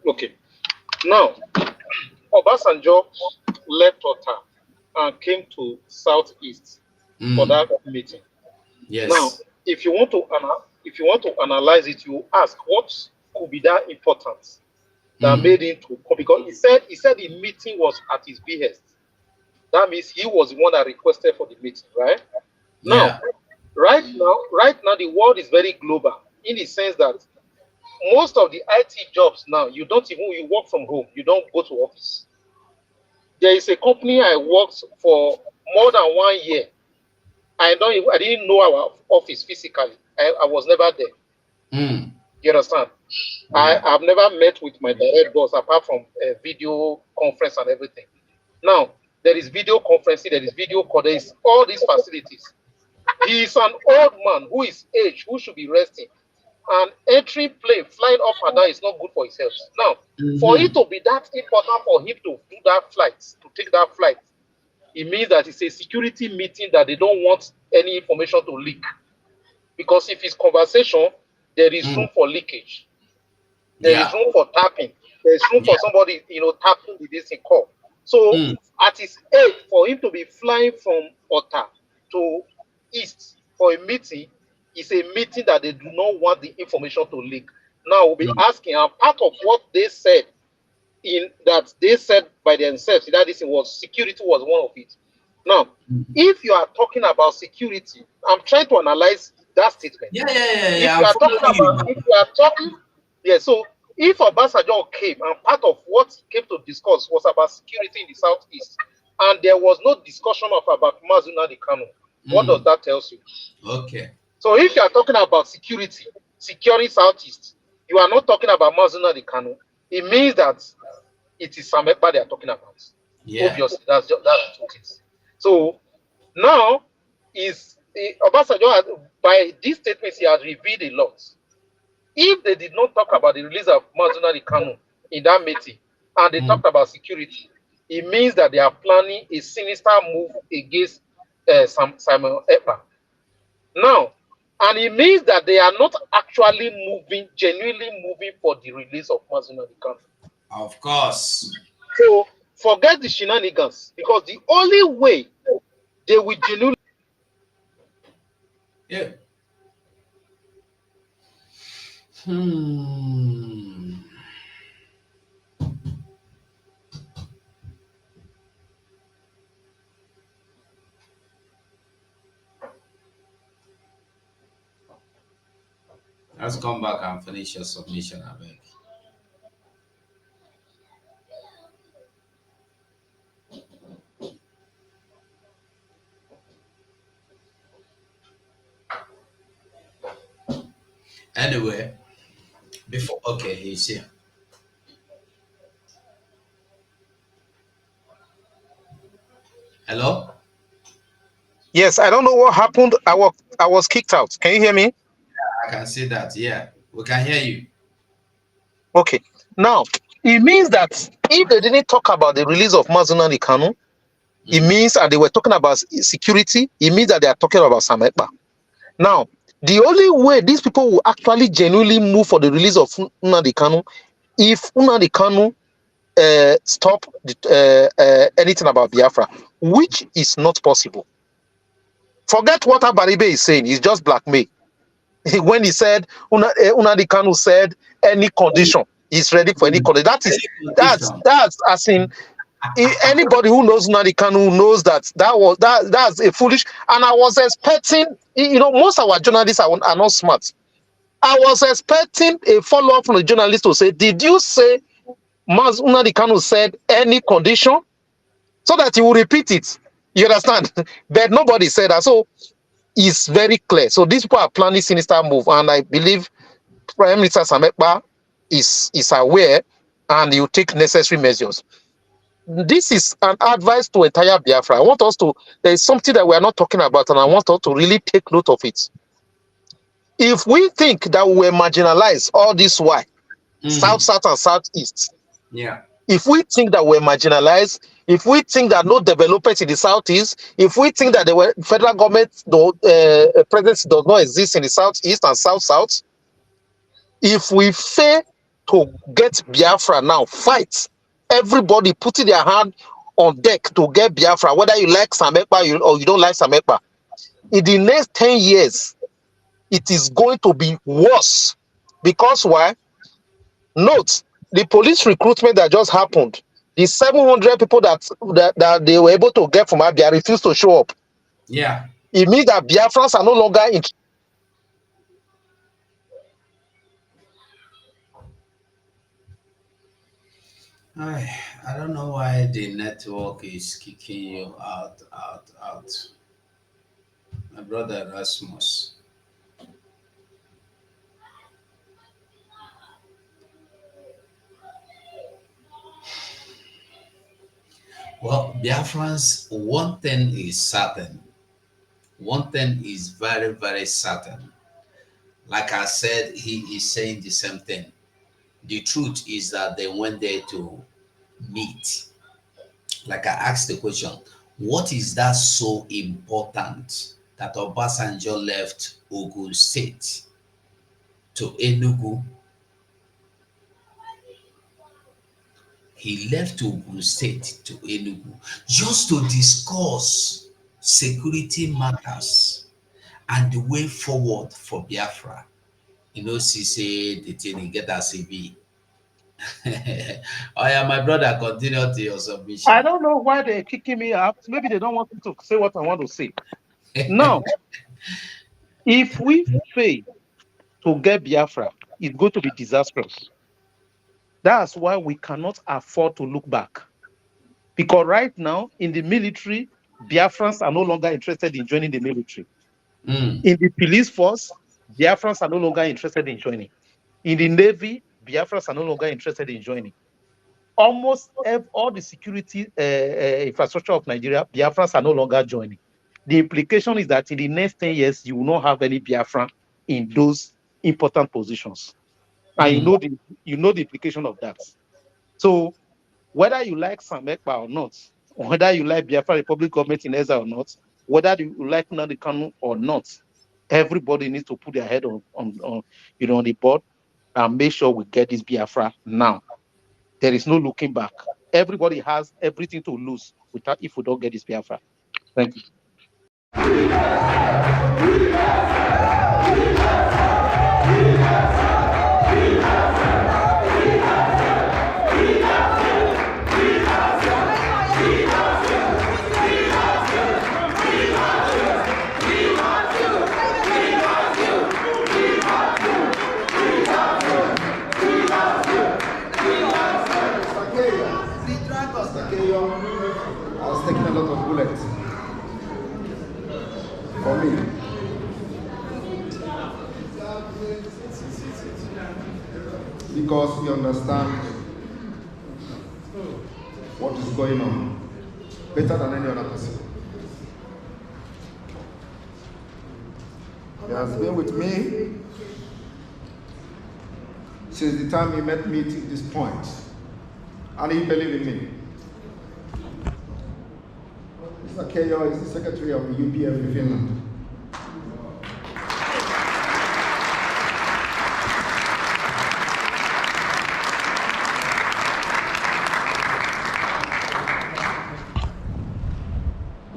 Okay. Now, Obasanjo left Ota and came to Southeast for that meeting. Now, Yes. if you want to analyze it, you ask what could be that important that made him to come, because he said the meeting was at his behest. That means he was the one that requested for the meeting, right? Now, Yeah. right now, the world is very global in the sense that most of the IT jobs now, you work from home, you don't go to office. There is a company I worked for more than 1 year. I didn't know our office physically. I was never there. Mm. You understand? Yeah. I've never met with my direct boss apart from a video conference and everything. Now, there is video conferencing, there is video call, there is all these facilities. He is an old man who is aged, who should be resting. And entry plane flying up and down is not good for his health. Now, for it to be that important for him to do that flight, to take that flight, it means that it's a security meeting that they don't want any information to leak. Because if it's conversation, there is room for leakage. There is Yeah. room for tapping. There is room for Yeah. somebody, tapping the this call. So at his age, for him to be flying from Ota to East for a meeting is a meeting that they do not want the information to leak. Now we'll be asking, and part of what they said by themselves that this was security was one of it. Now, if you are talking about security, I'm trying to analyze that statement. Yeah. Yeah. Yeah. If Yeah. you I'm are talking following you about, now. if you are talking, yeah, so if Obasanjo came and part of what he came to discuss was about security in the southeast, and there was no discussion of about Mazi Nnamdi Kanu, what does that tell you? Okay. So if you are talking about security, securing southeast, you are not talking about Mazi Nnamdi Kanu. It means that it is Sam Ekpa they are talking about. Yeah. Obviously, that's what it is. So now Obasanjo by these statements he has revealed a lot. If they did not talk about the release of Mazi Nnamdi Kanu in that meeting and they talked about security, it means that they are planning a sinister move against Simon Ekpa. Now, and it means that they are not actually genuinely moving for the release of Mazi Nnamdi Kanu. Of course. So forget the shenanigans, because the only way they will genuinely. Yeah. Let's come back and finish your submission, I beg. Anyway, okay, he's here. Hello? Yes, I don't know what happened. I was kicked out. Can you hear me? I can see that. Yeah, we can hear you. Okay. Now, it means that if they didn't talk about the release of Mazi Nnamdi Kanu, it means, and they were talking about security, it means that they are talking about Sam Ekpa. Now, the only way these people will actually genuinely move for the release of Nnamdi Kanu, if Nnamdi Kanu stop anything about Biafra, which is not possible. Forget what Abaribe is saying. It's just blackmail. When he said, Nnamdi Kanu said, any condition, he's ready for any condition. That's as in, anybody who knows Nnamdi Kanu knows that's a foolish. And I was expecting, most of our journalists are not smart. I was expecting a follow-up from the journalist to say, did you say Nnamdi Kanu said any condition? So that he will repeat it. You understand? But nobody said that. So it's very clear. So these people are planning sinister move, and I believe Prime Minister Sam Ekpa is aware, and he will take necessary measures. This is an advice to entire Biafra. There is something that we are not talking about, and I want us to really take note of it. If we think that we were marginalized all this while, South, and Southeast, yeah. If we think that we're marginalized, if we think that no development in the Southeast, if we think that the federal government presence does not exist in the Southeast and South, if we fail to get Biafra now, fight. Everybody putting their hand on deck to get Biafra, whether you like Samekpa or you don't like Samekpa. In the next 10 years, it is going to be worse. Because why? Note, the police recruitment that just happened, the 700 people that they were able to get from Abia refused to show up. Yeah. It means that Biafrans are no longer in. I don't know why the network is kicking you out. My brother Rasmus. Well, Biafrans, one thing is certain. One thing is very, very certain. Like I said, he is saying the same thing. The truth is that they went there to meet. Like I asked the question, what is that so important that Obasanjo left Ogun State to Enugu? He left Ogun State to Enugu just to discuss security matters and the way forward for Biafra. You know, she said the thing get as it be. Oh yeah, my brother, continue to your submission. I don't know why they're kicking me out. Maybe they don't want me to say what I want to say. Now, if we fail to get Biafra, it's going to be disastrous. That's why we cannot afford to look back. Because right now, in the military, Biafrans are no longer interested in joining the military. In the police force, Biafrans are no longer interested in joining. In the Navy, Biafrans are no longer interested in joining. Almost all the security infrastructure of Nigeria, Biafrans are no longer joining. The implication is that in the next 10 years, you will not have any Biafran in those important positions. And you know the implication of that. So whether you like Sam Ekpa or not, or whether you like Biafra Republic government in exile or not, whether you like Nnamdi Kanu or not, everybody needs to put their head on the board and make sure we get this Biafra now. There is no looking back. Everybody has everything to lose if we don't get this Biafra. Thank you. I was taking a lot of bullets for me. Because we understand what is going on better than any other person. He has been with me since the time he met me to this point, and he believed in me. Mr. Keyo is the secretary of the UPF in Finland.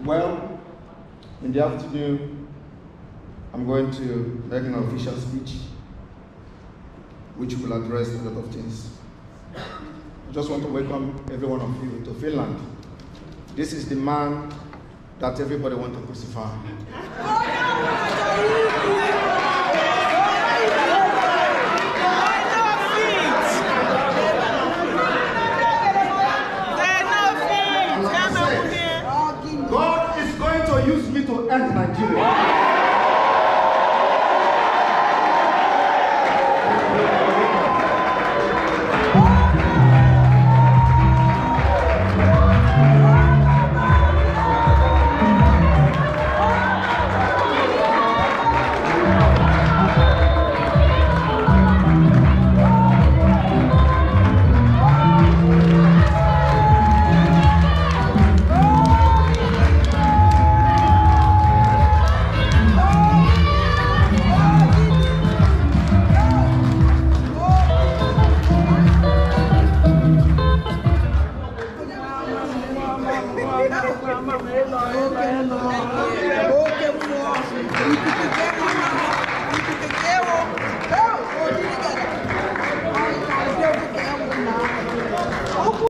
Well, in the afternoon, I'm going to make an official speech which will address a lot of things. I just want to welcome every one of you to Finland. This is the man that everybody wants to crucify. God is going to use me to end Nigeria. Okay,